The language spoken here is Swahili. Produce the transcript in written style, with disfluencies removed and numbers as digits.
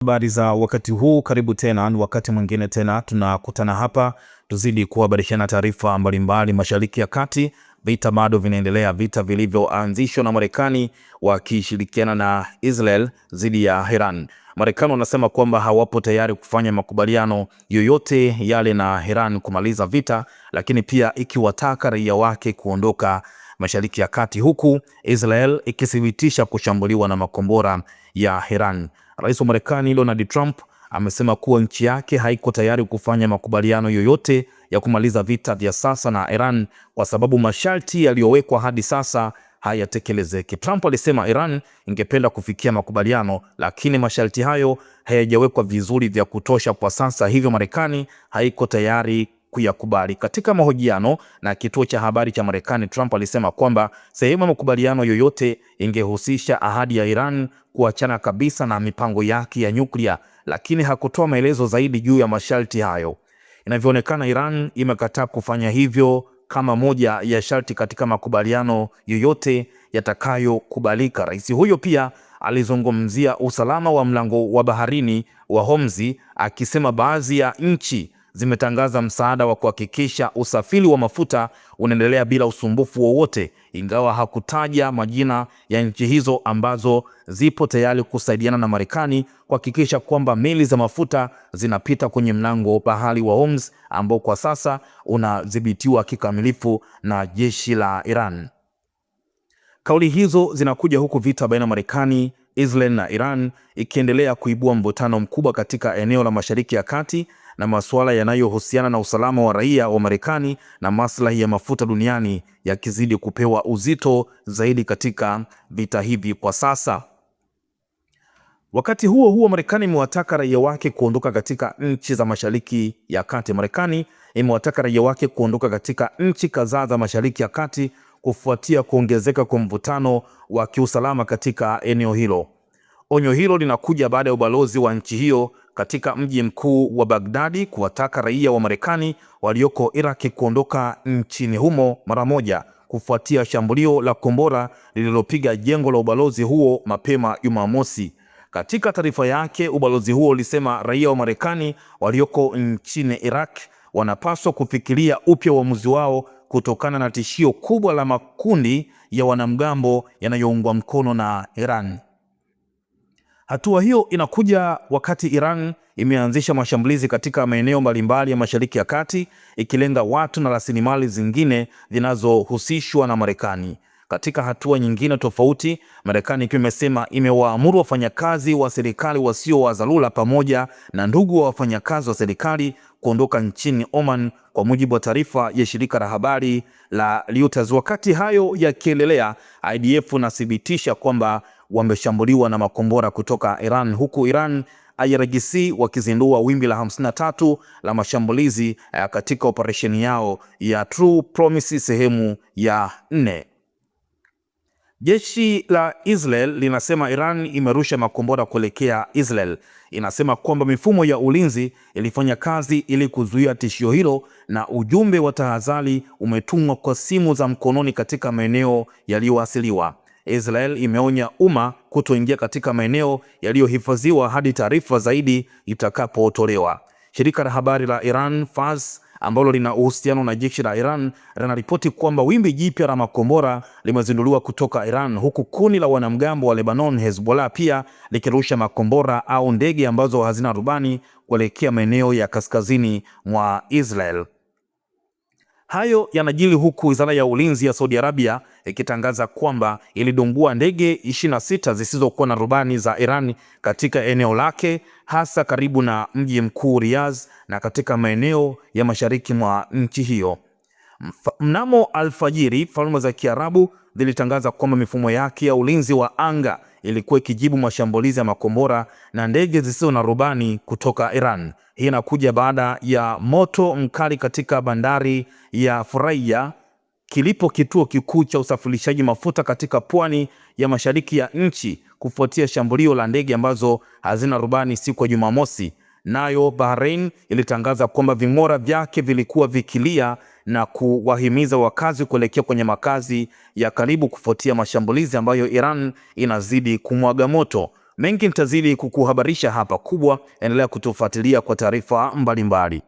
Habari za wakati huu, karibu tena. Ni wakati mwingine tena tunakutana hapa tuzidi kuhabarishana taarifa mbalimbali. Mashariki ya Kati, vita bado vinaendelea, vita vilivyoanzishwa na Marekani wakishirikiana na Israel dhidi ya Iran. Marekani wanasema kwamba hawapo tayari kufanya makubaliano yoyote yale na Iran kumaliza vita, lakini pia ikiwataka raia wake kuondoka Mashariki ya Kati, huku Israel ikithibitisha kushambuliwa na makombora ya Iran. Rais wa Marekani Donald Trump amesema kuwa nchi yake haiko tayari kufanya makubaliano yoyote ya kumaliza vita vya sasa na Iran kwa sababu masharti yaliyowekwa hadi sasa hayatekelezeki. Trump alisema Iran ingependa kufikia makubaliano, lakini masharti hayo hayajawekwa vizuri vya kutosha kwa sasa, hivyo Marekani haiko tayari kuyakubali. Katika mahojiano na kituo cha habari cha Marekani, Trump alisema kwamba sehemu ya makubaliano yoyote ingehusisha ahadi ya Iran kuachana kabisa na mipango yake ya nyuklia, lakini hakutoa maelezo zaidi juu ya masharti hayo. Inavyoonekana, Iran imekataa kufanya hivyo kama moja ya sharti katika makubaliano yoyote yatakayokubalika. Rais huyo pia alizungumzia usalama wa mlango wa baharini wa Hormuz, akisema baadhi ya nchi zimetangaza msaada wa kuhakikisha usafiri wa mafuta unaendelea bila usumbufu wowote, ingawa hakutaja majina ya nchi hizo ambazo zipo tayari kusaidiana na Marekani kuhakikisha kwamba meli za mafuta zinapita kwenye mlango bahari wa Hormuz ambao kwa sasa unadhibitiwa kikamilifu na jeshi la Iran. Kauli hizo zinakuja huku vita baina ya Marekani, Israel na Iran ikiendelea kuibua mvutano mkubwa katika eneo la Mashariki ya Kati na masuala yanayohusiana na usalama wa raia wa Marekani na maslahi ya mafuta duniani yakizidi kupewa uzito zaidi katika vita hivi kwa sasa. Wakati huo huo, Marekani imewataka raia wake kuondoka katika nchi za Mashariki ya Kati. Marekani imewataka raia wake kuondoka katika nchi kadhaa za Mashariki ya Kati kufuatia kuongezeka kwa mvutano wa kiusalama katika eneo hilo. Onyo hilo linakuja baada ya ubalozi wa nchi hiyo katika mji mkuu wa Baghdadi kuwataka raia wa Marekani walioko Iraq kuondoka nchini humo mara moja kufuatia shambulio la kombora lililopiga jengo la ubalozi huo mapema Jumamosi. Katika taarifa yake, ubalozi huo ulisema raia wa Marekani walioko nchini Iraq wanapaswa kufikiria upya uamuzi wao kutokana na tishio kubwa la makundi ya wanamgambo yanayoungwa mkono na Iran. Hatua hiyo inakuja wakati Iran imeanzisha mashambulizi katika maeneo mbalimbali ya Mashariki ya Kati ikilenga watu na rasilimali zingine zinazohusishwa na Marekani. Katika hatua nyingine tofauti, Marekani ikiwa imesema imewaamuru wafanyakazi wa serikali wasio wa dharura pamoja na ndugu wa wafanyakazi wa serikali kuondoka nchini Oman, kwa mujibu wa taarifa ya shirika la habari la Reuters. Wakati hayo yakiendelea, IDF inathibitisha kwamba wameshambuliwa na makombora kutoka Iran, huku Iran IRGC wakizindua wimbi la 53 la mashambulizi katika operesheni yao ya True Promise sehemu ya 4. Jeshi la Israel linasema Iran imerusha makombora kuelekea Israel. Inasema kwamba mifumo ya ulinzi ilifanya kazi ili kuzuia tishio hilo, na ujumbe wa tahadhari umetumwa kwa simu za mkononi katika maeneo yaliyoasiliwa. Israel imeonya umma kutoingia katika maeneo yaliyohifadhiwa hadi taarifa zaidi itakapotolewa. Shirika la habari la Iran Fars ambalo lina uhusiano na jeshi la Iran linaripoti kwamba wimbi jipya la makombora limezinduliwa kutoka Iran, huku kundi la wanamgambo wa Lebanon Hezbollah pia likirusha makombora au ndege ambazo hazina rubani kuelekea maeneo ya kaskazini mwa Israel. Hayo yanajiri huku Wizara ya Ulinzi ya Saudi Arabia ikitangaza kwamba ilidungua ndege 26 zisizokuwa na rubani za Iran katika eneo lake, hasa karibu na mji mkuu Riyadh na katika maeneo ya mashariki mwa nchi hiyo. Mnamo alfajiri, Falme za Kiarabu zilitangaza kwamba mifumo yake ya ulinzi wa anga ilikuwa ikijibu mashambulizi ya makombora na ndege zisizo na rubani kutoka Iran. Hii inakuja baada ya moto mkali katika bandari ya Furaiya, kilipo kituo kikuu cha usafirishaji mafuta katika pwani ya mashariki ya nchi, kufuatia shambulio la ndege ambazo hazina rubani siku ya Jumamosi. Nayo Bahrain ilitangaza kwamba ving'ora vyake vilikuwa vikilia na kuwahimiza wakazi kuelekea kwenye makazi ya karibu kufuatia mashambulizi ambayo Iran inazidi kumwaga moto. Mengi nitazidi kukuhabarisha hapa. Kubwa, endelea kutufuatilia kwa taarifa mbalimbali.